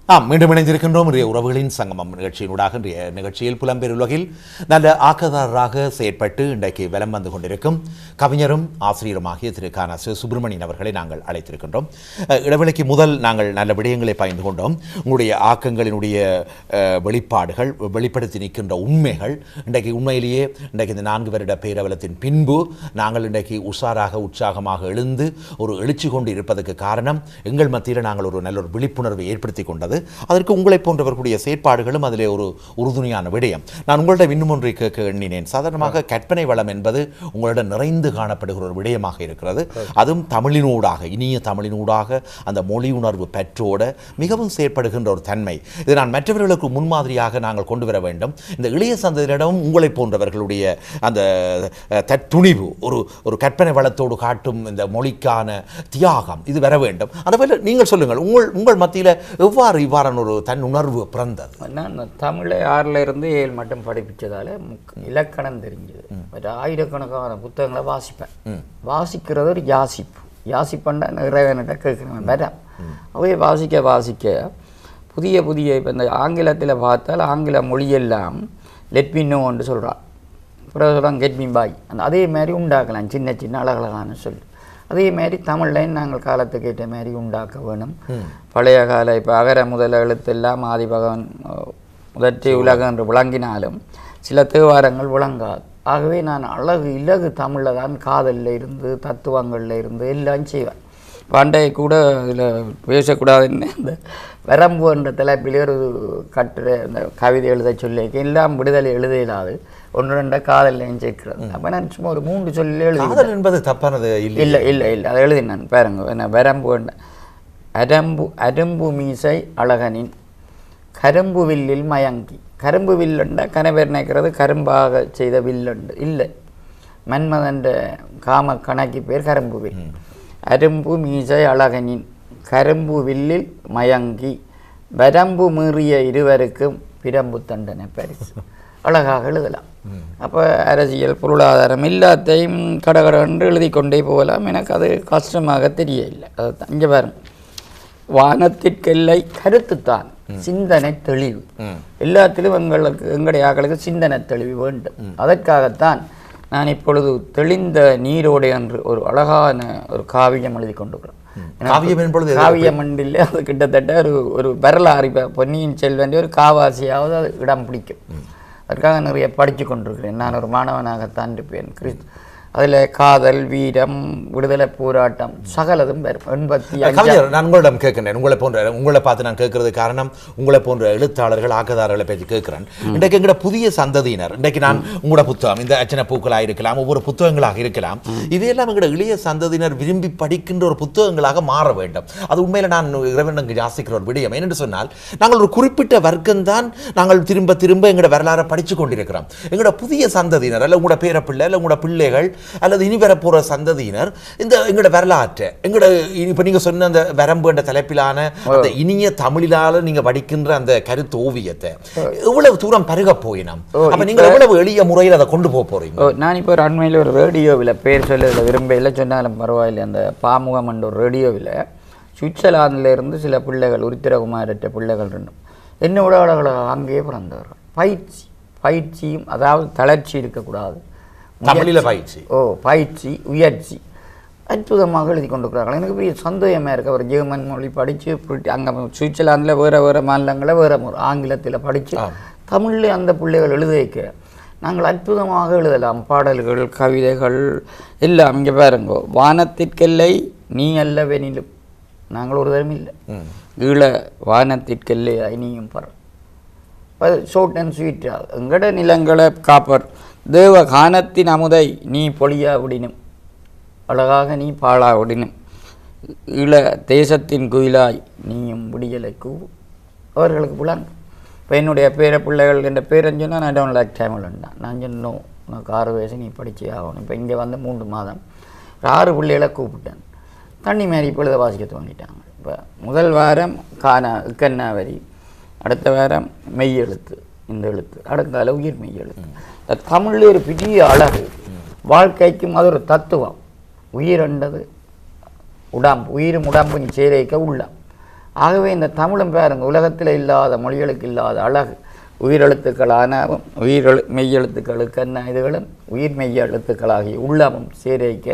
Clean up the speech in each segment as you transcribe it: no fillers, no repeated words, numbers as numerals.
மீண்டும் இணைந்திருக்கின்றோம். இன்றைய உறவுகளின் சங்கமம் நிகழ்ச்சியினூடாக இன்றைய நிகழ்ச்சியில் புலம்பெயர் உலகில் நல்ல ஆக்கதாரராக செயற்பட்டு இன்றைக்கு வலம் வந்து கொண்டிருக்கும் கவிஞரும் ஆசிரியருமாகிய திரு க. சுப்பிரமணியன் அவர்களை நாங்கள் அழைத்திருக்கின்றோம். இடைவெளிக்கு முதல் நாங்கள் நல்ல விடயங்களை பகிர்ந்து கொண்டோம். உங்களுடைய ஆக்கங்களினுடைய வெளிப்பாடுகள், வெளிப்படுத்தி நிற்கின்ற உண்மைகள் இன்றைக்கு உண்மையிலேயே இன்றைக்கு இந்த 4 வருட பேரவலத்தின் பின்பு நாங்கள் இன்றைக்கு உற்சாகமாக எழுந்து ஒரு எழுச்சி கொண்டு இருப்பதற்கு காரணம் எங்கள் மத்தியில் நாங்கள் ஒரு நல்ல ஒரு விழிப்புணர்வை ஏற்படுத்தி கொண்டது. அதற்கு உங்களை போன்றவர்களுடைய செயற்பாடுகளும் அதிலே ஒரு உறுதுணையான விடயம். நான் உங்களிடம் இன்னும் ஒன்றை கேட்க எண்ணினேன். சாதாரணமாக கற்பனை வளம் என்பது உங்களிடம் நிறைந்து காணப்படுகிற ஒரு விடயமாக இருக்கிறது. அதுவும் தமிழினூடாக, இனிய தமிழினூடாக அந்த மொழி உணர்வு பெற்றோட மிகவும் செயற்படுகின்ற ஒரு தன்மை. இதை நான் மற்றவர்களுக்கு முன்மாதிரியாக நாங்கள் கொண்டு வர வேண்டும். இந்த இளைய சந்ததியினரிடம் உங்களை போன்றவர்களுடைய அந்த துணிவு, ஒரு கற்பனை வளத்தோடு காட்டும் இந்த மொழிக்கான தியாகம் இது வர வேண்டும். அதுபோல நீங்கள் சொல்லுங்கள், உங்கள் மத்தியில் எவ்வாறு இவ்வாறான ஒரு தன் உணர்வு பிறந்தது? நான் தமிழை 6ல் இருந்து 7 மட்டும் படிப்பிச்சதால இலக்கணம் தெரிஞ்சது. ஆயிரக்கணக்கான புத்தகங்களை வாசிப்பேன். வாசிக்கிறது ஒரு யாசிப்பண்டா இறைவன்கிட்ட கேட்கணும் வர அவையே வாசிக்க புதிய இப்போ இந்த ஆங்கிலத்தில் பார்த்தால் ஆங்கில மொழியெல்லாம் லெட் மீ நோ என்று சொல்கிறான். அப்புறம் சொல்கிறாங்க கெட் மீ பாய். அதே மாதிரி உண்டாக்கலாம் சின்ன அழகழகான சொல். அதே மாதிரி தமிழ்லையும் நாங்கள் காலத்துக்கு ஏற்ற மாதிரி உண்டாக்க வேணும். பழைய கால இப்போ அகர முதல எழுத்தெல்லாம் ஆதிபகவன் முதற்றி உலகம் என்று விளங்கினாலும் சில தேவாரங்கள் விளங்காது. ஆகவே நான் இலகு தமிழில் தான் காதலில் இருந்து தத்துவங்களில் இருந்து எல்லாம் செய்வேன். பண்டைய கூட இதில் பேசக்கூடாதுன்னு இந்த வரம்பு என்ற தலைப்பிலே ஒரு கட்டுரை இந்த கவிதை எழுத சொல்லி எல்லாம் விடுதலை எழுத இல்லாது 1-2 காதலையும் சேர்க்கிறது. அப்போ நான் சும்மா ஒரு 3 சொல்லி எழுதி என்பது தப்பானது இல்லை அதை எழுதினான் பாருங்க. என்ன வரம்பு அரும்பு மீசை அழகனின் கரும்பு வில்லில் மயங்கி. கரும்பு வில்லுண்ட கணவர் நினைக்கிறது கரும்பாக செய்த வில்லுண்டு இல்லை. மன்மதன்ற காம கணக்கு பேர் கரும்பு வில். அரும்பு மீசை அழகனின் கரும்பு வில்லில் மயங்கி வரம்பு மீறிய இருவருக்கும் பிரம்பு தண்டனை பரிசு. அழகாக எழுதலாம். அப்போ அரசியல் பொருளாதாரம் எல்லாத்தையும் கடகடன்று எழுதி கொண்டே போகலாம். எனக்கு அது கஷ்டமாக தெரியவில்லை. அதுதான் இங்கே வரும். வானத்திற்கெல்லை கருத்துத்தான் சிந்தனை தெளிவு. எல்லாத்திலும் எங்களுடைய ஆக்களுக்கு சிந்தனை தெளிவு வேண்டும். அதற்காகத்தான் நான் இப்பொழுது தெளிந்த நீரோடு என்று ஒரு அழகான ஒரு காவியம் எழுதி கொண்டிருக்கிறேன். காவியம் இல்லை, அது கிட்டத்தட்ட ஒரு வரலாறு. இப்போ பொன்னியின் செல்வன் ஒரு காவாசியாவது அது இடம் பிடிக்கும். அதற்காக நிறைய படித்து கொண்டிருக்கிறேன். நான் ஒரு மாணவனாகத்தான் இருப்பேன். அதில் காதல், வீரம், விடுதலை போராட்டம் சகலதும் வரும். 85 நான் உங்களிடம் கேட்கிறேன். உங்களை பார்த்து நான் கேட்கறது காரணம், உங்களை போன்ற எழுத்தாளர்கள் ஆக்கதாரர்களை பற்றி கேட்கிறேன். இன்றைக்கு எங்களோட புதிய சந்ததியினர், இன்றைக்கு நான் உங்களோட புத்தகம் இந்த அச்சனை பூக்களாக இருக்கலாம், ஒவ்வொரு புத்தகங்களாக இருக்கலாம், இவையெல்லாம் எங்களோட இளைய சந்ததியினர் விரும்பி படிக்கின்ற ஒரு புத்தகங்களாக மாற வேண்டும். அது உண்மையில் நான் இறைவனுக்கு யாசிக்கிற ஒரு விடயம். என்னென்று சொன்னால், நாங்கள் ஒரு குறிப்பிட்ட வர்க்கம்தான் நாங்கள் திரும்ப எங்களோட வரலாறை படித்து கொண்டிருக்கிறோம். எங்களோட புதிய சந்ததியினர் அல்ல உங்களோட பேரப்பிள்ளை அல்ல உங்களோட பிள்ளைகள் அல்லது இனி வரப்போற சந்ததியினர் இந்த எங்களோட வரலாற்றை இப்போ நீங்க சொன்ன அந்த வரம்பு என்ற தலைப்பிலான அந்த இனிய தமிழிலால நீங்க படிக்கின்ற அந்த கருத்து ஓவியத்தை எவ்வளவு தூரம் பருக போயினோம். அப்ப நீங்க எவ்வளவு எளிய முறையில் அதை கொண்டு போக போறீங்க? நான் இப்போ ஒரு அண்மையில் ஒரு ரேடியோவில் பேர் சொல்ல விரும்பல சொன்னாலும் பரவாயில்லை. அந்த பாமுகம் என்ற ஒரு ரேடியோவில் சுவிட்சர்லாந்தில் இருந்து சில பிள்ளைகள் உருத்திரகுமாரற்ற பிள்ளைகள் இருந்தும் என்னோட அழகாக அங்கேயே பிறந்தவர்கள். பயிற்சியும் அதாவது தளர்ச்சி இருக்கக்கூடாது. தமிழில் பயிற்சி உயர்ச்சி அற்புதமாக எழுதி கொண்டிருக்கிறார்கள். எனக்கு பெரிய சந்தோஷமாக இருக்குது. அவர் ஜெர்மன் மொழி படித்து அங்கே சுவிட்சர்லாந்தில் வேறு மாநிலங்களில் வேறு ஆங்கிலத்தில் படித்து தமிழில் அந்த பிள்ளைகள் எழுத வைக்க நாங்கள் அற்புதமாக எழுதலாம். பாடல்கள், கவிதைகள் எல்லாம். இங்கே பாருங்க, வானத்திற்கெல்லை நீ அல்லவெனிலும் நாங்கள் ஒரு தரம் இல்லை. ஈழ வானத்திற்கெல்லை நீயும் பர ஷோர்ட் அண்ட் ஸ்வீட். எங்கட நிலங்களை காப்பர் தேவ கானத்தின் அமுதை நீ பொழியா விடினும் அழகாக நீ பாழா விடினும் இள தேசத்தின் குயிலாய் நீயும் விடியலை கூவு. அவர்களுக்கு புலங்க. இப்போ என்னுடைய பிள்ளைகள் என்ற பேரன் சொன்னால் நான் டோன்ட் லைக் தமிழ்ண்டா. நான் சொன்னோம் உனக்கு 6 வயசு நீ படித்தே ஆகணும். இப்போ இங்கே வந்து 3 மாதம் 6 பிள்ளைகளை கூப்பிட்டேன். தண்ணி மாரி இப்பொழுது வாசிக்க தோண்டிட்டாங்க. இப்போ முதல் வாரம் கண்ணா வரி, அடுத்த வாரம் மெய் எழுத்து, இந்த எழுத்து, அடுத்தால உயிர் மெய் எழுத்து. தமிழில் ஒரு பெரிய அழகு, வாழ்க்கைக்கும் அது ஒரு தத்துவம். உயிர் என்றது உடம்பு, உயிரும் உடம்பும் சேரைக்க உள்ளம். ஆகவே இந்த தமிழும் பாருங்க உலகத்தில் இல்லாத மொழிகளுக்கு இல்லாத அழகு உயிரெழுத்துக்களான மெய்யெழுத்துக்களுக்கு என்ன இதுகளும் உயிர் மெய்யெழுத்துக்களாகிய உள்ளமும் சேரிக்க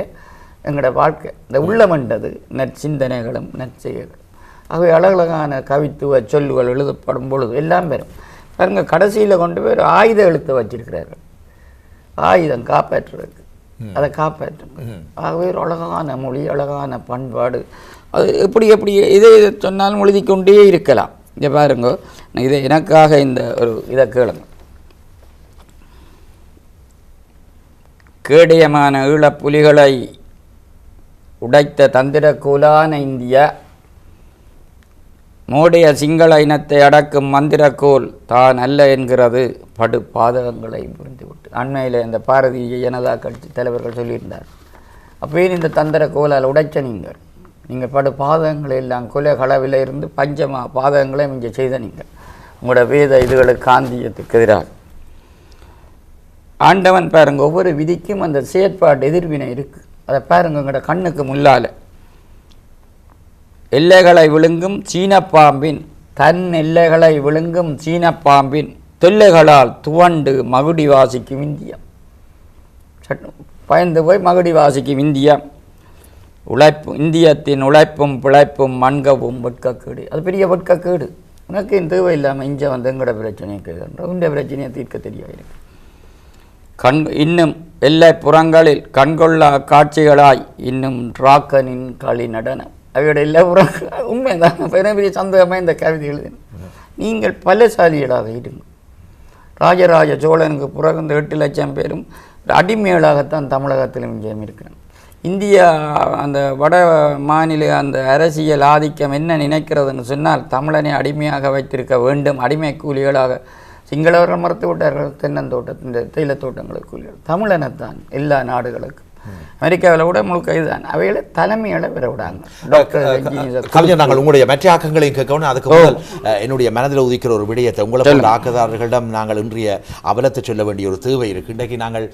எங்களோட வாழ்க்கை இந்த உள்ளமண்டது நற்சிந்தனைகளும் நற்செயல்களும் ஆகவே அழகழகான கவித்துவ சொல்லுகள் எழுதப்படும் பொழுது எல்லாம் பெறும் பாருங்க கடைசியில் கொண்டு போய் ஆயுத எழுத்து வச்சிருக்கிறார்கள் ஆயுதம் காப்பாற்றுறதுக்கு அதை காப்பாற்றும் ஆகவே ஒரு அழகான மொழி அழகான பண்பாடு அது எப்படி இதை சொன்னாலும் எழுதி கொண்டே இருக்கலாம் இதை பாருங்க இதை எனக்காக இந்த ஒரு இதை கேளுங்க கேடயமான ஈழப்புலிகளை உடைத்த தந்திரக்கூலான இந்தியா மோடைய சிங்கள இனத்தை அடக்கும் மந்திரக்கோள் தான் அல்ல என்கிறது படு பாதகங்களை புரிந்துவிட்டு அண்மையில் இந்த பாரதிய ஜனதா கட்சி தலைவர்கள் சொல்லியிருந்தார் அப்பயே இந்த தந்திர கோலால் உடைச்ச நீங்கள் படு பாதகங்களை எல்லாம் கொலை களவில் இருந்து பஞ்சமா பாதகங்களை இங்கே செய்த நீங்கள் உங்களோட வேத இதுகளுக்கு காந்தியத்துக்கு எதிராக ஆண்டவன் பாருங்க ஒவ்வொரு விதிக்கும் அந்த செயற்பாடு எதிர்வினை இருக்குது அதை பாருங்க உங்களோட கண்ணுக்கு முன்னால எல்லைகளை விழுங்கும் சீனப்பாம்பின் தன் எல்லைகளை விழுங்கும் சீனப்பாம்பின் தொல்லைகளால் துவண்டு மகுடி வாசிக்கும் இந்தியா பயந்து போய் மகுடி வாசிக்கும் இந்தியா இந்தியத்தின் உழைப்பும் பிழைப்பும் மண்கவும் வெட்கக்கேடு அது பெரிய வெட்கக்கேடு உனக்கு இந்த தேவை இல்லாமல் இங்கே வந்து எங்களோட பிரச்சனையை கேட்குற இந்த பிரச்சனையை தீர்க்க தெரியாது இன்னும் எல்லை புறங்களில் கண்கொள்ளா காட்சிகளாய் இன்னும் ராக்கனின் களி நடனம் அவையோட எல்லா புறங்களும் உண்மைதான் பெரிய சந்தோகமாக இந்த கவிதை எழுதின நீங்கள் பலசாலிகளாக இருங்க ராஜராஜ சோழனுக்கு பிறகு இந்த 8 லட்சம் பேரும் அடிமைகளாகத்தான் தமிழகத்திலும் இங்கேயும் இருக்கிறாங்க இந்தியா அந்த வட மாநில அந்த அரசியல் ஆதிக்கம் என்ன நினைக்கிறதுன்னு சொன்னால் தமிழனை அடிமையாக வைத்திருக்க வேண்டும் அடிமை கூலிகளாக சிங்களவர்கள் மறுத்து விட்டார்கள் தென்னந்தோட்டத்தின் தேயிலத்தோட்டங்களுக்கு கூலிகள் தமிழனைத்தான் எல்லா நாடுகளுக்கும் அமெரிக்காவில் கூட முழுக்க இதுதான் அவைகளை தலைமையில பெற விடாங்க கவிஞர் நாங்கள் உங்களுடைய மற்ற ஆக்கங்களையும் கேட்கணும் அதுக்கு முதல் என்னுடைய மனதில் உதிக்கிற ஒரு விடயத்தை உங்களை போன்ற ஆக்கதாரர்களிடம் நாங்கள் இன்றைய அவலத்தை சொல்ல வேண்டிய ஒரு தேவை இருக்கு இன்றைக்கு நாங்கள்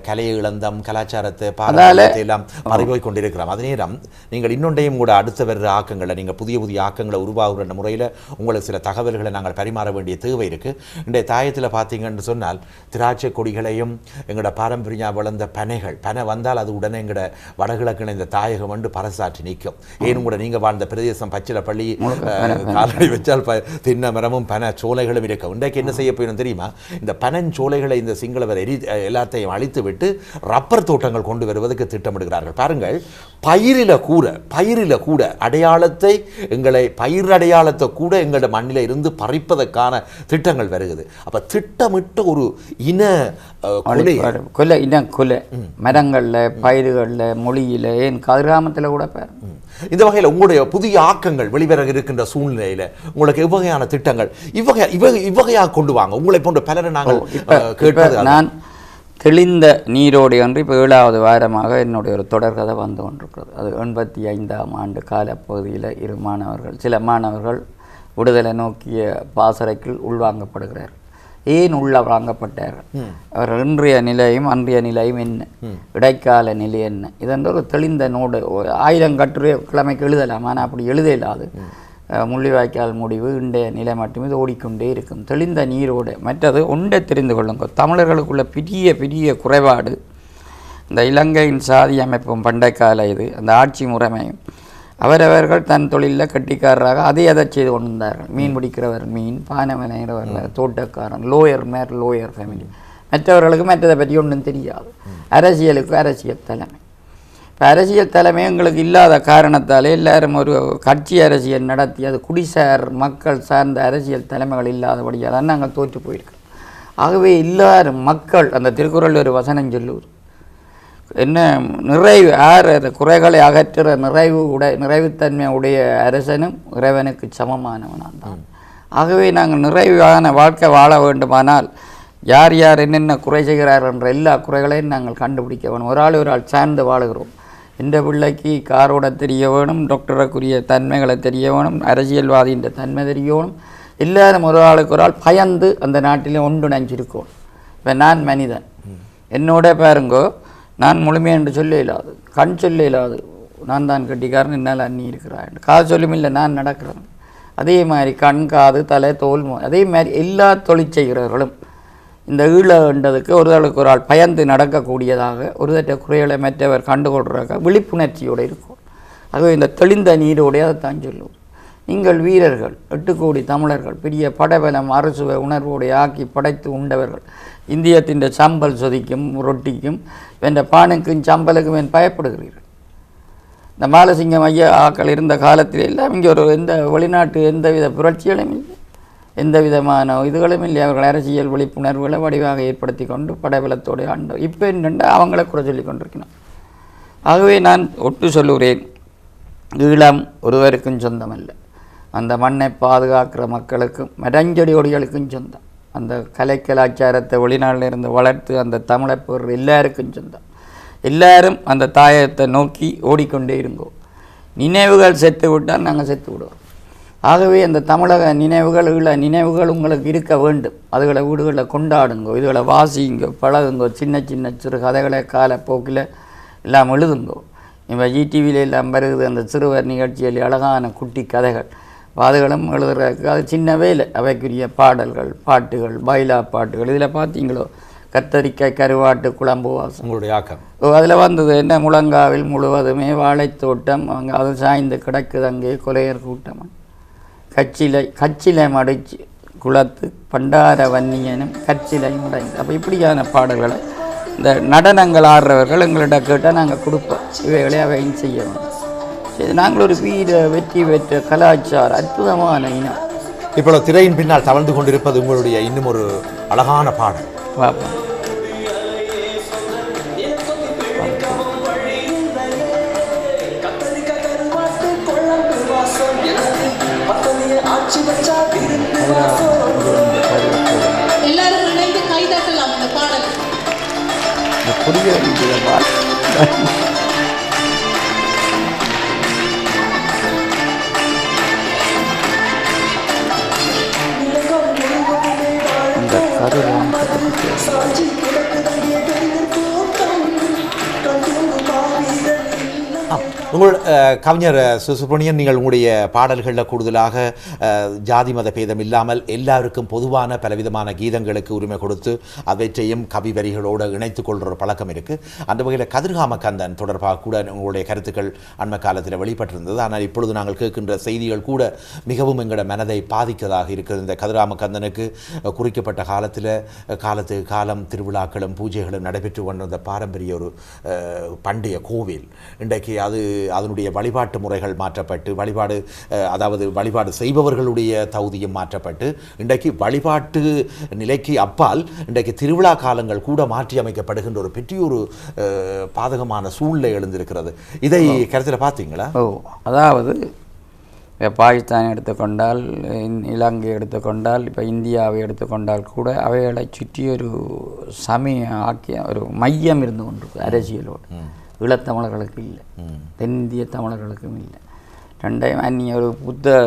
கலையை இழந்தம் கலாச்சாரத்தை பாரம்பரியத்தை எல்லாம் மறைபோய் கொண்டிருக்கிறோம் அதே நேரம் நீங்கள் இன்னொன்றையும் கூட அடுத்த வர்ற ஆக்கங்களை நீங்கள் புதிய புதிய ஆக்கங்களை உருவாகுற முறையில் உங்களுக்கு சில தகவல்களை நாங்கள் பரிமாற வேண்டிய தேவை இருக்கு இன்றைய தாயத்தில் பார்த்தீங்கன்னு சொன்னால் திராட்சை கொடிகளையும் எங்களோட பாரம்பரிய வளர்ந்த பனை வந்தால் அது உடனே எங்கட வடகிழக்கு இந்த தாயகம் வந்து பரசாற்றி நிற்கும் ஏனும் கூட நீங்க வாழ்ந்த பிரதேசம் பச்சில பள்ளி காலடி வச்சால் தின்ன மரமும் பனை சோலைகளும் இருக்கும் இன்றைக்கு என்ன செய்ய போயிடும் தெரியுமா இந்த பனஞ்சோலைகளை இந்த சிங்களவர் எல்லாத்தையும் அழித்து விட்டு ரப்பர் தோட்டங்கள் கொண்டு வருவதற்கு திட்டமிடுகிறார்கள் பாருங்கள் பயிரில கூட அடையாளத்தை எங்களை பயிர் அடையாளத்தை கூட எங்களோட மண்ணில இருந்து பறிப்பதற்கான திட்டங்கள் வருகிறது அப்ப திட்டமிட்ட ஒரு கொலை மரங்கள்ல பயிர்களில் மொழியில் ஏன் கதிராமத்தில் கூட பாரு இந்த வகையில் உங்களுடைய புதிய ஆக்கங்கள் வெளிவர இருக்கின்ற சூழ்நிலையில் உங்களுக்கு எவ்வகையான திட்டங்கள் இவ்வகையாக கொண்டு வாங்க உங்களை போன்ற பலரை நாங்கள் கேட்பது நான் தெளிந்த நீரோடு என்று இப்போ 7வது வாரமாக என்னுடைய ஒரு தொடர்கதை வந்து கொண்டிருக்கிறது அது 85ஆம் ஆண்டு காலப்பகுதியில் சில மாணவர்கள் விடுதலை நோக்கிய பாசறைக்குள் உள்வாங்கப்படுகிறார் ஏன் வாங்கப்பட்டார்கள் அவர் இன்றைய நிலையும் அன்றைய நிலையும் என்ன இடைக்கால நிலை என்ன இதென்ற ஒரு தெளிந்த நோடு 1000 கட்டுரை கிழமைக்கு எழுதலாம் ஆனால் அப்படி எழுத இல்லாது முள்ளிவாய்க்கால் முடிவு இன்றைய நிலை மட்டுமே இது ஓடிக்கொண்டே இருக்கும் தெளிந்த நீரோடு மற்றது ஒன்றை தெரிந்து கொள்ளுங்க தமிழர்களுக்குள்ள பெரிய குறைபாடு இந்த இலங்கையின் சாதி அமைப்பும் பண்டை கால இது அந்த ஆட்சி முறைமையும் அவரவர்கள் தன் தொழிலில் கட்டிக்காரராக அதை செய்து கொண்டிருந்தார்கள் மீன் பிடிக்கிறவர் மீன் பானை விளையிறவர் தோட்டக்காரன் லோயர் ஃபேமிலி மற்றவர்களுக்கு மற்றதை பற்றி ஒன்றும் தெரியாது அரசியலுக்கு அரசியல் தலைமை இப்போ அரசியல் தலைமை எங்களுக்கு இல்லாத காரணத்தாலே எல்லாரும் ஒரு கட்சி அரசியல் நடத்தி அது குடிசார் மக்கள் சார்ந்த அரசியல் தலைமைகள் இல்லாதபடியாக தான் நாங்கள் தோற்று போயிருக்கோம் ஆகவே எல்லாரும் மக்கள் அந்த திருக்குறள் ஒரு வசனம் சொல்லுவது என்ன நிறைவு குறைகளை அகற்றுற நிறைவுத்தன்மை உடைய அரசனும் இறைவனுக்கு சமமானவனான் தான் ஆகவே நாங்கள் நிறைவான வாழ்க்கை வாழ வேண்டுமானால் யார் என்னென்ன குறை செய்கிறார்கள் என்ற எல்லா குறைகளையும் நாங்கள் கண்டுபிடிக்க வேணும் ஒரு ஆள் சார்ந்து வாழுகிறோம் இந்த பிள்ளைக்கு காரோட தெரிய வேணும் டாக்டருக்குரிய தன்மைகளை தெரிய வேணும் அரசியல்வாதியின் தன்மை தெரிய வேணும் எல்லாரும் ஒரு ஆள் பயந்து அந்த நாட்டிலே ஒன்றிணைஞ்சிருக்கோம் இப்போ நான் மனிதன் என்னோட பாருங்கோ நான் முழுமை என்று சொல்ல இல்லாது கண் சொல்ல இல்லாது நான் தான் கட்டிக்காரன் என்னால் அண்ணி இருக்கிறான் காசு சொல்லும் இல்லை நான் நடக்கிறேன் அதே மாதிரி கண் காது தலை தோல் அதே மாதிரி எல்லா தொழிற்செய்கிறவர்களும் இந்த ஈழன்றதுக்கு ஒருதலுக்கு ஒரு ஆள் பயந்து நடக்கக்கூடியதாக ஒருதற்ற குறைகளை மற்றவர் கண்டுகொள்றாங்க விழிப்புணர்ச்சியோடு இருக்கும். ஆகவே இந்த தெளிந்த நீரோடைய அதைத்தான் சொல்லுவோம். நீங்கள் வீரர்கள் 8 கோடி தமிழர்கள் பெரிய படபலம் அரசுவை உணர்வோடைய ஆக்கி படைத்து உண்டவர்கள் இந்தியத்தின் சம்பல் சொதிக்கும் ரொட்டிக்கும் என்ற பானுக்கும் சம்பலுக்கும் என் பயப்படுகிறீர்கள். இந்த மாலசிங்கம் ஐயா ஆக்கள் இருந்த காலத்தில் எல்லாம் இங்கே ஒரு எந்த வெளிநாட்டு எந்தவித புரட்சிகளும் இல்லை, எந்த விதமான இதுகளும் இல்லை. அவர்கள் அரசியல் விழிப்புணர்வுகளை வடிவாக ஏற்படுத்தி கொண்டு படைபலத்தோடு ஆண்டு இப்போ என்னென்று அவங்கள குறை சொல்லி கொண்டிருக்கணும். ஆகவே நான் ஒட்டு சொல்லுகிறேன், ஈழம் ஒருவருக்கும் சொந்தமல்ல, அந்த மண்ணை பாதுகாக்கிற மக்களுக்கும் மரஞ்செடி கொடிகளுக்கும் சொந்தம். அந்த கலை கலாச்சாரத்தை வெளிநாட்டில் இருந்து வளர்த்து அந்த தமிழை போடுற எல்லாருக்கும் சொந்தம். எல்லாரும் அந்த தாயத்தை நோக்கி ஓடிக்கொண்டே இருங்கோ. நினைவுகள் செத்து விட்டால் நாங்கள் செத்து விடுவோம். ஆகவே அந்த தமிழக நினைவுகள் நினைவுகள் உங்களுக்கு இருக்க வேண்டும். அதுகளை வீடுகளில் கொண்டாடுங்கோ, இதுகளை வாசிங்கோ, பழகுங்கோ, சின்ன சின்ன சிறு கதைகளை காலப்போக்கில் எல்லாம் எழுதுங்கோ. இப்போ ஜிடிவியில் எல்லாம் வருது அந்த சிறுவர் நிகழ்ச்சியில் அழகான குட்டி கதைகள் அதுகளும் எழுதுறதுக்கு அது சின்ன வேலை. அவைக்குரிய பாடல்கள் பாட்டுகள் பைலா பாட்டுகள் இதில் பார்த்தீங்களோ கத்தரிக்காய் கருவாட்டு குழம்பு வாசம் உங்களுடைய ஆக்கம் அதில் வந்தது என்ன, முழங்காவில் முழுவதுமே வாழைத்தோட்டம், அங்கே அது சாய்ந்து கிடக்குது அங்கே கொலையர் கூட்டம், கச்சிலை மடிச்சு குளத்து பண்டார வன்னியனும் கச்சிலை முடைந்து. அப்போ இப்படியான பாடல்களை இந்த நடனங்கள் ஆடுறவர்கள் எங்கள்கிட்ட கேட்டால் நாங்கள் கொடுப்போம். இவைகளை அவையும் செய்யணும். சரி, நாங்கள் ஒரு வீர வெற்றி பெற்ற கலாச்சார அற்புதமான இனம். இப்பொழுது திரையின் பின்னால் தவழ்ந்து கொண்டிருப்பது உங்களுடைய இன்னும் ஒரு அழகான பாடல். பார்ப்போம். எல்லாரும் இணைந்து கைதட்டலாம் இந்த பாடல். புரிய இந்த கருவான் உங்கள் கவிஞர் சுப்ரமணியன், நீங்கள் உங்களுடைய பாடல்களில் கூடுதலாக ஜாதி மத பேதம் இல்லாமல் எல்லாருக்கும் பொதுவான பலவிதமான கீதங்களுக்கு உரிமை கொடுத்து அவற்றையும் கவி வரிகளோடு இணைத்து கொள்கிற பழக்கம் இருக்குது. அந்த வகையில் கதிர்காம கந்தன் தொடர்பாக கூட உங்களுடைய கருத்துக்கள் அண்மை காலத்தில் வெளிப்பட்டிருந்தது. ஆனால் இப்பொழுது நாங்கள் கேட்கின்ற செய்திகள் கூட மிகவும் எங்களோட மனதை பாதிக்கதாக இருக்குது. இந்த கதிர்காம கந்தனுக்கு குறிக்கப்பட்ட காலத்தில் காலத்துக்கு காலம் திருவிழாக்களும் பூஜைகளும் நடைபெற்று கொண்டிருந்த பாரம்பரிய ஒரு பண்டைய கோவில் இன்றைக்கு அதனுடைய வழிபாட்டு முறைகள் மாற்றப்பட்டு வழிபாடு செய்பவர்களுடைய தகுதியும் மாற்றப்பட்டு இன்றைக்கு வழிபாட்டு நிலைக்கு அப்பால் இன்றைக்கு திருவிழா காலங்கள் கூட மாற்றி அமைக்கப்படுகின்ற ஒரு பெரிய ஒரு பாதகமான சூழ்நிலை எழுந்திருக்கிறது. இதை கருத்தில் பார்த்தீங்களா? அதாவது பாகிஸ்தான் எடுத்துக்கொண்டால், இலங்கை எடுத்துக்கொண்டால், இப்போ இந்தியாவை எடுத்துக்கொண்டால் கூட அவைகளை சுற்றி ஒரு ஆக்கிய ஒரு மையம் இருந்து கொண்டிருக்கு அரசியலோடு. ஈழத்தமிழர்களுக்கு இல்லை, தென்னிந்திய தமிழர்களுக்கும் இல்லை. ரெண்டையும் அந்நிய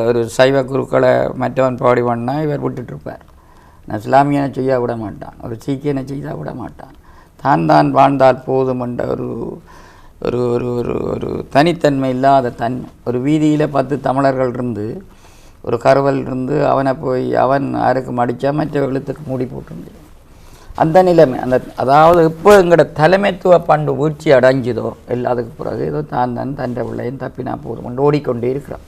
ஒரு சைவ குருக்களை மற்றவன் பாடி பண்ணால் இவர் விட்டுட்டுருப்பார். நான் இஸ்லாமியனை செய்ய விட மாட்டான், ஒரு சீக்கியனை செய்தால் விட மாட்டான். தான் வாழ்ந்தால் போதும் என்ற ஒரு ஒரு ஒரு ஒரு ஒரு தனித்தன்மை இல்லாத தன்மை. ஒரு வீதியில் 10 தமிழர்கள் இருந்து ஒரு கருவல் இருந்து அவன் யாருக்கு மடித்தா மற்ற எழுத்துக்கு மூடி போட்டு முடியும். அந்த நிலைமை அதாவது இப்போ எங்களோட தலைமைத்துவ பண்பு வீழ்ச்சி அடைஞ்சுதோ எல்லாத்துக்கு பிறகு ஏதோ தான் தண்டை பிள்ளையும் தப்பினா போதும் கொண்டு ஓடிக்கொண்டே இருக்கிறோம்.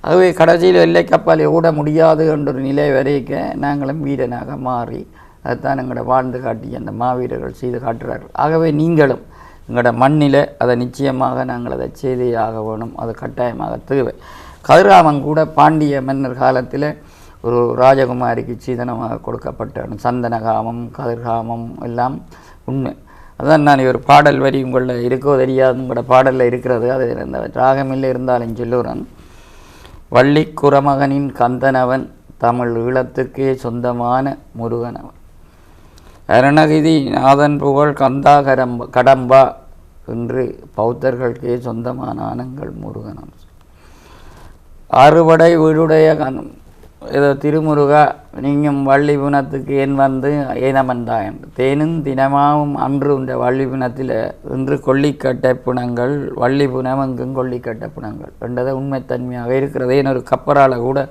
ஆகவே கடைசியில் எல்லை கப்பால் ஓட முடியாது என்ற ஒரு நிலை வரைக்க நாங்களும் வீரனாக மாறி அதுதான் எங்களோட வாழ்ந்து காட்டி அந்த மாவீரர்கள் செய்து காட்டுறார்கள். ஆகவே நீங்களும் எங்களோட மண்ணில் அதை நிச்சயமாக நாங்கள் அதை செய்தே ஆக வேணும், அது கட்டாயமாக தேவை. கதிராமன் கூட பாண்டிய மன்னர் காலத்தில் ஒரு ராஜகுமாரிக்கு சீதனமாக கொடுக்கப்பட்ட சந்தனகாமம் கதிர்காமம் எல்லாம் உண்மை. அதுதான் நான் ஒரு பாடல் வரி உங்களில் இருக்கோ தெரியாது, உங்களோட பாடலில் இருக்கிறது. அது இந்த ராகமில்லை இருந்தாலும் சொல்லுறேன். வள்ளி குரமகனின் கந்தனவன் தமிழ் ஈழத்துக்கே சொந்தமான முருகனவன், அருணகிரி நாதன் புகழ் கந்தா கடம்பா என்று பௌத்தர்களுக்கே சொந்தமான ஆனங்கள் முருகனன். அறுபடை வீடுடைய ஏதோ திருமுருகா நீங்கும் வள்ளி புனத்துக்கு ஏன் வந்து ஏனமந்தா என்று தேனும் தினமாவும் அன்று இந்த வள்ளி புனத்தில் இன்று கொல்லிக்கட்டை புனங்கள் வள்ளி புனம் எங்கும் கொல்லிக்கட்டை புனங்கள் என்றதை உண்மைத்தன்மையாக இருக்கிறது. ஏன் ஒரு கப்பரால் கூட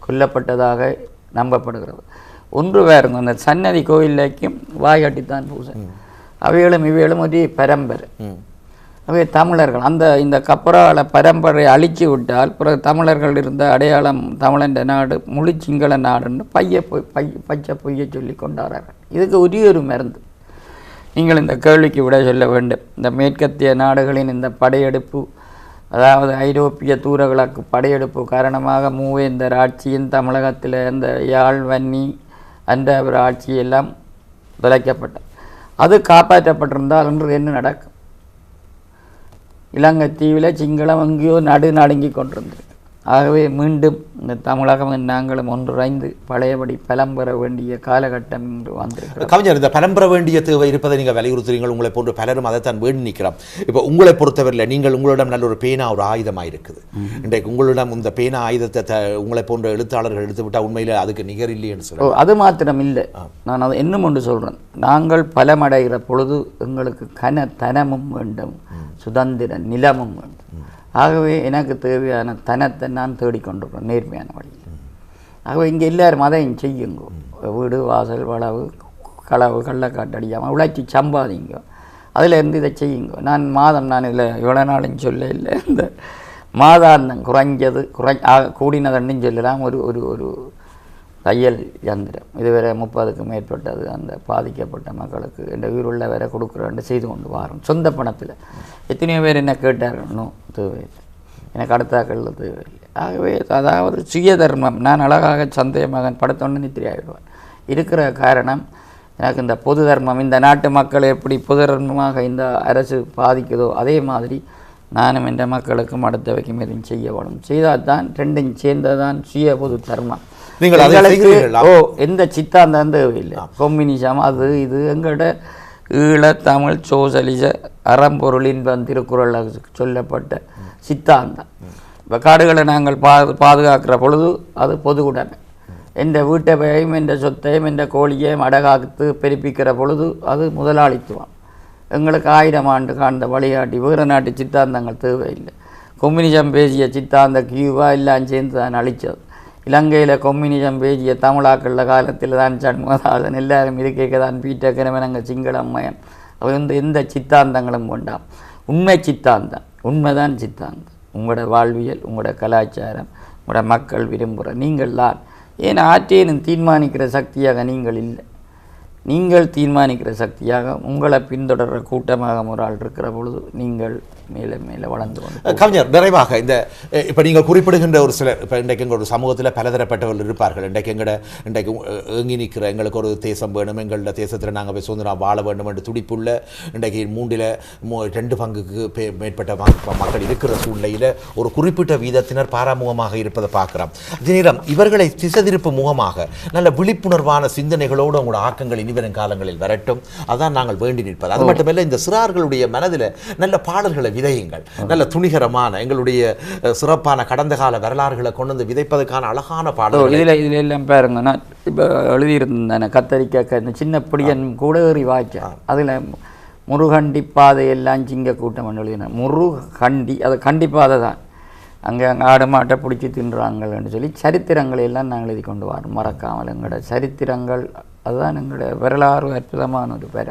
கொல்லப்பட்டதாக நம்பப்படுகிறது. ஒன்று வேறுங்க, அந்த சன்னதி கோயிலைக்கும் வாயாட்டித்தான் பூசை. அவைகளும் இவைகளும் ஒரு பரம்பரை. அவை தமிழர்கள் அந்த இந்த கப்பரால பரம்பரை அழிச்சு விட்டால் பிறகு தமிழர்கள் இருந்த அடையாளம் தமிழன் நாடு முழு சிங்கள நாடுன்னு பச்சை பொய்யை சொல்லி கொண்டாடுறார்கள். இதுக்கு ஒரு மருந்து நீங்கள் இந்த கேள்விக்கு விட சொல்ல வேண்டும். இந்த மேற்கத்திய நாடுகளின் இந்த படையெடுப்பு, அதாவது ஐரோப்பிய தூரகிழக்கு படையெடுப்பு காரணமாக மூவேந்தர் ஆட்சியின் தமிழகத்தில் இந்த யாழ் வன்னி அன்ற ஆட்சியெல்லாம் விளைக்கப்பட்டது. அது காப்பாற்றப்பட்டிருந்தால் என்று என்ன நடக்கும்? இலங்கை தீவில் சிங்களம் எங்கேயோ நடுங்கி கொண்டிருந்தது. ஆகவே மீண்டும் இந்த தமிழகம் நாங்களும் ஒன்றிணைந்து பழையபடி பலம் பெற வேண்டிய காலகட்டம் என்று வந்திருக்கிறோம். கவிஞர், இந்த பலம் பெற வேண்டிய தேவை இருப்பதை நீங்கள் வலியுறுத்துறீங்கள். உங்களை போன்ற பலரும் அதைத்தான் வேண்டி நிற்கிறோம். இப்போ உங்களை பொறுத்தவரையில் நீங்கள் உங்களிடம் நல்ல ஒரு பேனா ஒரு ஆயுதமாக இருக்குது. இன்றைக்கு உங்களிடம் இந்த பேனா ஆயுதத்தை உங்களை போன்ற எழுத்தாளர்கள் எடுத்து விட்டால் உண்மையில் அதுக்கு நிகர் இல்லைன்னு சொல்லுவோம். அது மாத்திரம் இல்லை, நான் அதை இன்னும் ஒன்று சொல்கிறேன். நாங்கள் பலமடைகிற பொழுது எங்களுக்கு தனமும் வேண்டும், சுதந்திர நிலமும் வேண்டும். ஆகவே எனக்கு தேவையான தனத்தை நான் தேடிக்கொண்டிருக்கிறேன் நேர்மையான வழியில். ஆகவே இங்கே எல்லாரும் அதையும் செய்யுங்க. வீடு வாசல் வளவு களவு கள்ளக்காட்டு அடியாமல் உழைச்சி சம்பாதிங்க. அதிலேருந்து இதை செய்யுங்க. நான் இதில் இவ்வளோ நாளும் சொல்ல இல்லை. இந்த மாதாந்தம் குறைஞ்சது கூடினதுன்னு சொல்லலாம். ஒரு தையல் யந்திரம் இதுவரை 30க்கு மேற்பட்டது அந்த பாதிக்கப்பட்ட மக்களுக்கு இந்த உயிருள்ள வேற கொடுக்குறேன்னு செய்து கொண்டு வரோம். சொந்த பணத்தில் எத்தனையோ பேர் என்ன கேட்டார்கள், இன்னும் தேவையில்லை, எனக்கு அடுத்தாக்களில் தேவையில்லை. ஆகவே அதாவது சுய தர்மம். நான் அழகாக சந்தைய மகன் படத்தொன்று நித்திரையாகிடுவேன். இருக்கிற காரணம் எனக்கு இந்த பொது தர்மம், இந்த நாட்டு மக்களை எப்படி பொது தர்மமாக இந்த அரசு பாதிக்குதோ அதே மாதிரி நானும் என்ற மக்களுக்கும் அடுத்த வைக்கும் எதுவும் செய்ய வேணும். செய்தால் தான் ரெண்டும் சேர்ந்ததான் சுய பொது தர்மம். எந்த சித்தாந்தம் தேவையில்லை. கொம்யூனிசம் அது இது எங்களோட ஈழ தமிழ் சோசலிச அறம்பொருளின் திருக்குறள் சொல்லப்பட்ட சித்தாந்தம். இப்போ காடுகளை நாங்கள் பாதுகாக்கிற பொழுது அது பொது உடைமை. எந்த வீட்டையும் எந்த சொத்தையும் எந்த கோழியையும் அடகாத்து பெருப்பிக்கிற பொழுது அது முதலாளித்துவம். எங்களுக்கு 1000 ஆண்டு காண்ட வழிகாட்டி வேறு நாட்டு சித்தாந்தங்கள் தேவையில்லை. கொம்யூனிசம் பேசிய சித்தாந்த கியூவா எல்லாம் சேர்ந்து தான் அழித்தது. இலங்கையில் கொம்யூனிசம் பேசிய தமிழாக்கள காலத்தில் தான் சண்முகதாசன் எல்லாரும் இருக்க தான் பீட்டர் கிரமணங்க சிங்களம்மையம் அவர் எந்த சித்தாந்தங்களும் கொண்டாம். உண்மை சித்தாந்தம், உண்மைதான் சித்தாந்தம். உங்களோட வாழ்வியல், உங்களோட கலாச்சாரம், உங்களோட மக்கள் விரும்புகிற நீங்கள் தான். ஏன் ஆற்றேனும் தீர்மானிக்கிற சக்தியாக நீங்கள் இல்லை. நீங்கள் தீர்மானிக்கிற சக்தியாக உங்களை பின்தொடர்கிற கூட்டமாக ஒரு ஆள் இருக்கிற பொழுது நீங்கள் மேலே மேலே வளர்ந்து கொண்டு. கவிஞர், நிறைவாக இந்த இப்போ நீங்கள் குறிப்பிடுகின்ற ஒரு சிலர், இப்போ இன்றைக்கு எங்கள் ஒரு சமூகத்தில் பலதரப்பட்டவர்கள் இருப்பார்கள். இன்றைக்கு இன்றைக்கு ஏங்கி நிற்கிற எங்களுக்கு ஒரு தேசம் வேணும், எங்களோட தேசத்தில் நாங்கள் போய் சுதந்திரம் வாழ வேண்டும் என்று துடிப்புள்ள இன்றைக்கு 2 பங்குக்கு மேற்பட்ட மக்கள் இருக்கிற சூழ்நிலையில் ஒரு குறிப்பிட்ட வீதத்தினர் பாராமுகமாக இருப்பதை பார்க்குறோம். அதே நேரம் இவர்களை திசைதிருப்பு முகமாக நல்ல விழிப்புணர்வான சிந்தனைகளோடு உங்களோட ஆக்கங்கள் இனிவரும் காலங்களில் வரட்டும். அதான் நாங்கள் வேண்டி நிற்பது. அது மட்டுமல்ல, இந்த சிறார்களுடைய மனதில் நல்ல பாடல்களை விதையுங்கள். நல்ல துணிகரமான எங்களுடைய சிறப்பான கடந்த கால வரலாறுகளை கொண்டு வந்து விதைப்பதற்கான அழகான பாடல்கள் இதில் எல்லாம் பாருங்க. நான் இப்போ எழுதியிருந்தேன் கத்தரிக்காய் சின்ன பிடியன் கூட ஏறி வாய்ச்சா. அதில் முருகண்டி பாதையெல்லாம் சிங்க கூட்டம் எழுதினேன். முருகண்டி அது கண்டிப்பாதை தான். அங்கே ஆடு மாட்டை பிடிச்சி தின்றாங்கன்னு சொல்லி சரித்திரங்களை எல்லாம் நாங்கள் எழுதி கொண்டு வரோம். மறக்காமல் எங்களோட சரித்திரங்கள் அதுதான் எங்களோட வரலாறு அற்புதமான ஒரு பெற.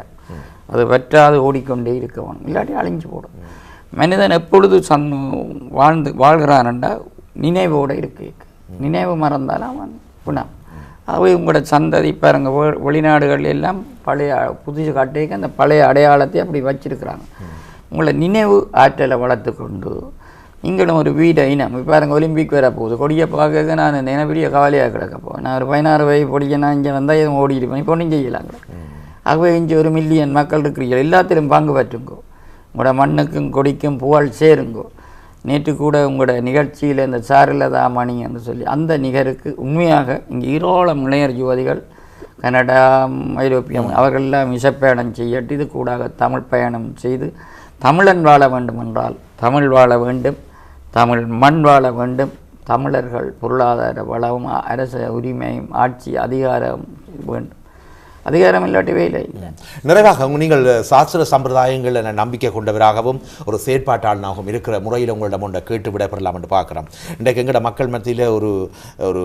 அது வெற்றாது ஓடிக்கொண்டே இருக்க வேணும், இல்லாட்டி அழிஞ்சு போடும். மனிதன் எப்பொழுது வாழ்கிறான்டா நினைவோடு இருக்கு. நினைவு மறந்தால் அவன் குணம். ஆகவே உங்களோட சந்ததி பாருங்க, வெளிநாடுகள் எல்லாம் பழைய புதுசு காட்டிக்கு அந்த பழைய அடையாளத்தை அப்படி வச்சிருக்கிறாங்க. உங்களை நினைவு ஆற்றலை வளர்த்து கொண்டு நீங்களும் ஒரு வீட இனம். இப்போ பாருங்க, ஒலிம்பிக் வர போகுது. கொடியை பார்க்க நான் என்ன பெரிய கவலையாக கிடக்கப்போ, நான் ஒரு 16 வயது பொடியை நான் இங்கே வந்தால் எதுவும் ஓடிடுவேன். இப்போ ஒன்றும் செய்யலாம் கிடக்கு. ஆகவே இங்கே 1 மில்லியன் மக்கள் இருக்கிறீர்கள். எல்லாத்திலும் பங்கு பற்றுங்கோ. உங்களோட மண்ணுக்கும் கொடிக்கும் புகழ் சேருங்கோ. நேற்று கூட உங்களோட நிகழ்ச்சியில் இந்த சாரில்லதா மணி என்று சொல்லி அந்த நிகருக்கு உண்மையாக இங்கே ஏராளம் இளைஞர் யுவதிகள் கனடா ஐரோப்பியம் அவர்களெல்லாம் இசப்பயணம் செய்யட்டு இது கூடாக தமிழ் பயணம் செய்து தமிழன் வாழ வேண்டும் என்றால் தமிழ் வாழ வேண்டும், தமிழ் மண் வாழ வேண்டும், தமிழர்கள் பொருளாதார வளமும் அரச உரிமையும் ஆட்சி அதிகாரம் வேண்டும். அதிகாரம் இல்லாட்டி வேலை இல்லை. நிறைவாக நீங்கள் சாஸ்திர சம்பிரதாயங்கள் என நம்பிக்கை கொண்டவராகவும் ஒரு செயற்பாட்டாளனாகவும் இருக்கிற முறையில் உங்களிடம் ஒன்றை கேட்டு விடப்படலாம் என்று பார்க்குறோம். இன்றைக்கு எங்களோட மக்கள் மத்தியில் ஒரு ஒரு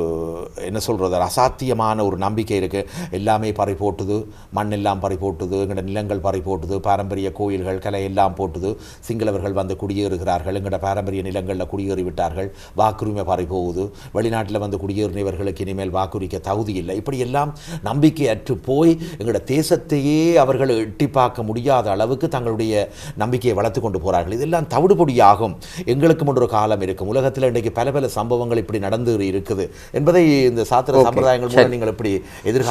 என்ன சொல்கிறது, அசாத்தியமான ஒரு நம்பிக்கை இருக்குது. எல்லாமே பறி போட்டுது, மண் எல்லாம் பறி போட்டுது, எங்களோட நிலங்கள் பறி போட்டுது, பாரம்பரிய கோயில்கள் கலை எல்லாம் போட்டுது, சிங்களவர்கள் வந்து குடியேறுகிறார்கள், எங்களோட பாரம்பரிய நிலங்களில் குடியேறி விட்டார்கள், வாக்குரிமை பறி போகுது, வெளிநாட்டில் வந்து குடியேறினவர்களுக்கு இனிமேல் வாக்குரிக்க தகுதி இல்லை, இப்படி எல்லாம் நம்பிக்கை அற்று போய் எங்களோட தேசத்தையே அவர்கள் எட்டி பார்க்க முடியாத அளவுக்கு தங்களுடைய நம்பிக்கையை வளர்த்து கொண்டு போறார்கள். இதெல்லாம் தவிடுபொடியாகும். எங்களுக்கு ஒரு காலம் இருக்கும். உலகத்தில் இன்றைக்கு பல பல சம்பவங்கள் இப்படி நடந்து இருக்குது என்பதை இந்த சாத்திர சம்பிரதாயங்கள் மூலம் நீங்கள் எப்படி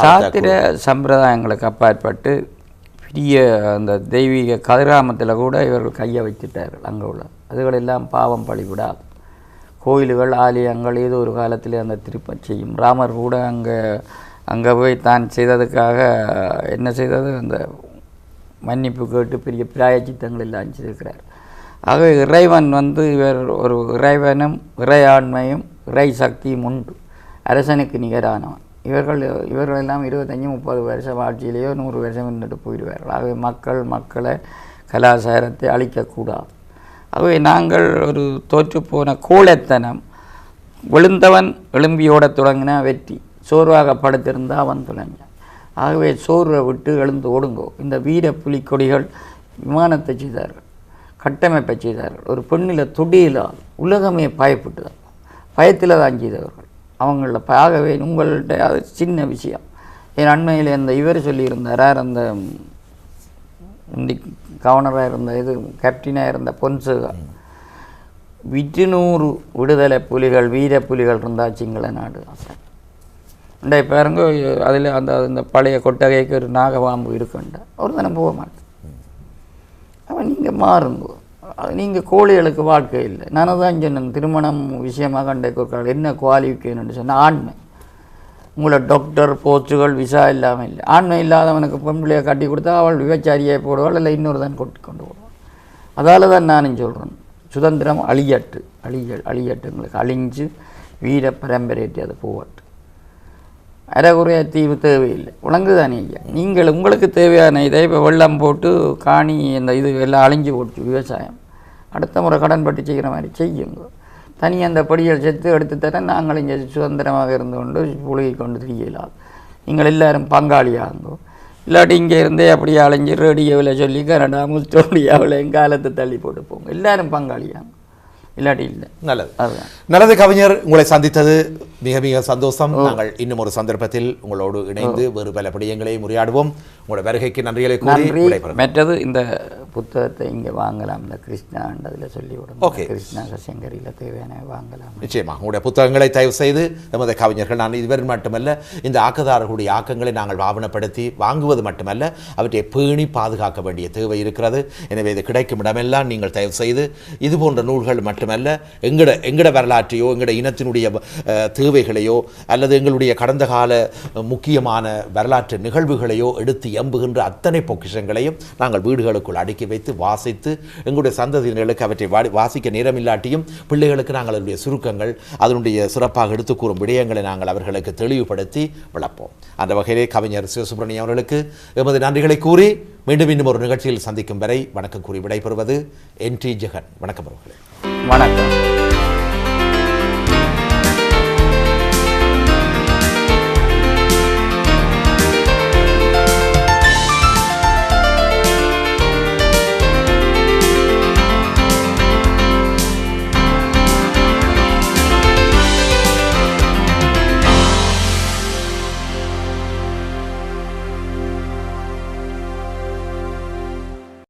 சாத்திர சம்பிரதாயங்களுக்கு அப்பாற்பட்டு பெரிய அந்த தெய்வீக கதிராமத்தில் கூட இவர்கள் கையை வைத்துட்டார்கள். அங்கே உள்ள அதுகளெல்லாம் பாவம் பழிவிடாது. கோயில்கள் ஆலயங்கள் ஏதோ ஒரு காலத்தில் அந்த திருப்ப செய்யும். ராமர் கூட அங்கே போய் தான் செய்ததுக்காக என்ன செய்தது, அந்த மன்னிப்பு கேட்டு பெரிய பிராயச்சித்தங்கள் எல்லாம் செய்திருக்கிறார். ஆகவே இறைவன் இவர் ஒரு இறைவனும் இறையாண்மையும் இறை சக்தியும் உண்டு. அரசனுக்கு நிகரானவன். இவர்களெல்லாம் 25-30 வருஷம் ஆட்சியிலேயோ 100 வருஷம் நின்றுட்டு போயிடுவார்கள். ஆகவே மக்களை கலாச்சாரத்தை அழிக்கக்கூடாது. ஆகவே நாங்கள் ஒரு தோற்றுப்போன கோழைத்தனம், விழுந்தவன் எழும்பியோட தொடங்கினா வெற்றி, சோர்வாக படுத்திருந்தால் அவன் துளைஞ்சான். ஆகவே சோர்வை விட்டு எழுந்து ஓடுங்கோ. இந்த வீர புலிக்கொடிகள் விமானத்தை செய்தார்கள், கட்டமைப்பை செய்தார்கள். ஒரு பெண்ணில் தொடியிலால் உலகமே பயப்பட்டுதான், பயத்தில் தான் செய்தவர்கள் அவங்கள. ஆகவே உங்கள்கிட்ட அது சின்ன விஷயம். என் அண்மையில் இவர் சொல்லியிருந்தார், அந்த கவர்னராக இருந்த கேப்டனாக இருந்த பொன்சேகா, 200 விடுதலை புலிகள் வீர புலிகள் இருந்தால் சிங்கள நாடு இண்டை பாருங்க. அதில் அந்த பழைய கொட்டகைக்கு ஒரு நாகபாம்பு இருக்குண்ட ஒரு தானே போக மாட்டேன். அவன் நீங்கள் மாறுங்க. நீங்கள் கோழிகளுக்கு வாழ்க்கை இல்லை. நான் தான் சொன்னேன், திருமணம் விஷயமாக கண்டைக்கு என்ன குவாலிஃபிகேஷன் சொன்னால் ஆண்மை. உங்களை டாக்டர் போஸ்ட்டுகள் விசா இல்லாமல் இல்லை. ஆண்மை இல்லாதவனுக்கு பொம்பளையை கட்டி கொடுத்தா அவள் விபச்சாரியை போடுவாள், இல்லை இன்னொரு தான் கொண்டு போடுவாள். அதால் தான் நானும் சொல்கிறேன், சுதந்திரம் அழியட்டுங்களுக்கு அழிஞ்சு வீர பரம்பரையற்றி அது போகட்டு. அரைகுறைய தீவு தேவையில்லை. உலங்குதானே ஐயா, நீங்கள் உங்களுக்கு தேவையான இதை இப்போ வெள்ளம் போட்டு காணி இந்த இது எல்லாம் அழிஞ்சு போட்டு விவசாயம் அடுத்த முறை கடன் பட்டு செய்கிற மாதிரி செய்யுங்க. தனி அந்த படிகள் செத்து எடுத்து தர நாங்கள் இங்கே சுதந்திரமாக இருந்து கொண்டு புழுகி கொண்டு தெரியலாம். நீங்கள் எல்லோரும் பங்காளியாகுங்கோ. இல்லாட்டி இங்கே இருந்தே அப்படியே அலைஞ்சு ரேடியோவில் சொல்லி கனடா ஆஸ்திரேலியாவில் எங்காலத்தை தள்ளி போட்டு போங்க. எல்லோரும் பங்காளியாங்க, இல்லாட்டி இல்லை. நல்லது, அதுதான் நல்லது. கவிஞர், உங்களை சந்தித்தது மிக மிக சந்தோஷம். நாங்கள் இன்னும் ஒரு சந்தர்ப்பத்தில் உங்களோடு இணைந்து வேறு பல படியங்களை உரையாடுவோம். உங்களோட வருகைக்கு நன்றிகளை கூறி மற்றது இந்த புத்தகத்தை இங்கே வாங்கலாம். இந்த கிருஷ்ணாண்டதில் சொல்லி விடுங்க. ஓகே, கிருஷ்ணா சசங்கரியில் தேவையான வாங்கலாம். நிச்சயமாக உங்களுடைய புத்தகங்களை தயவு செய்து நமது கவிஞர்கள், நான் இதுவரை மட்டுமல்ல இந்த ஆக்கதாரர்களுடைய ஆக்கங்களை நாங்கள் ஆவணப்படுத்தி வாங்குவது மட்டுமல்ல, அவற்றை பேணி பாதுகாக்க வேண்டிய தேவை இருக்கிறது. எனவே இது கிடைக்கும் இடமெல்லாம் நீங்கள் தயவு செய்து இது போன்ற நூல்கள் மட்டுமல்ல, எங்கட வரலாற்றையோ எங்கட இனத்தினுடைய தேவைகளையோ அல்லது எங்களுடைய கடந்த கால முக்கியமான வரலாற்று நிகழ்வுகளையோ எடுத்து எம்புகின்ற அத்தனை பொக்கிஷங்களையும் நாங்கள் வீடுகளுக்குள் அடுக்கி வைத்து வாசித்து எங்களுடைய சந்ததியினர்களுக்கு அவற்றை வாசிக்க நேரமில்லாட்டியும் பிள்ளைகளுக்கு நாங்கள் அதனுடைய சுருக்கங்கள் அதனுடைய சிறப்பாக எடுத்து கூறும் விடயங்களை நாங்கள் அவர்களுக்கு தெளிவுபடுத்தி வளர்ப்போம். அந்த வகையிலே கவிஞர் சிவசுப்ரமணியம் அவர்களுக்கு எமது நன்றிகளை கூறி மீண்டும் இன்னும் ஒரு நிகழ்ச்சியில் சந்திக்கும் வரை வணக்கம் கூறி விடைபெறுவது NT ஜெகன். வணக்கம் அவர்களே. வணக்கம்.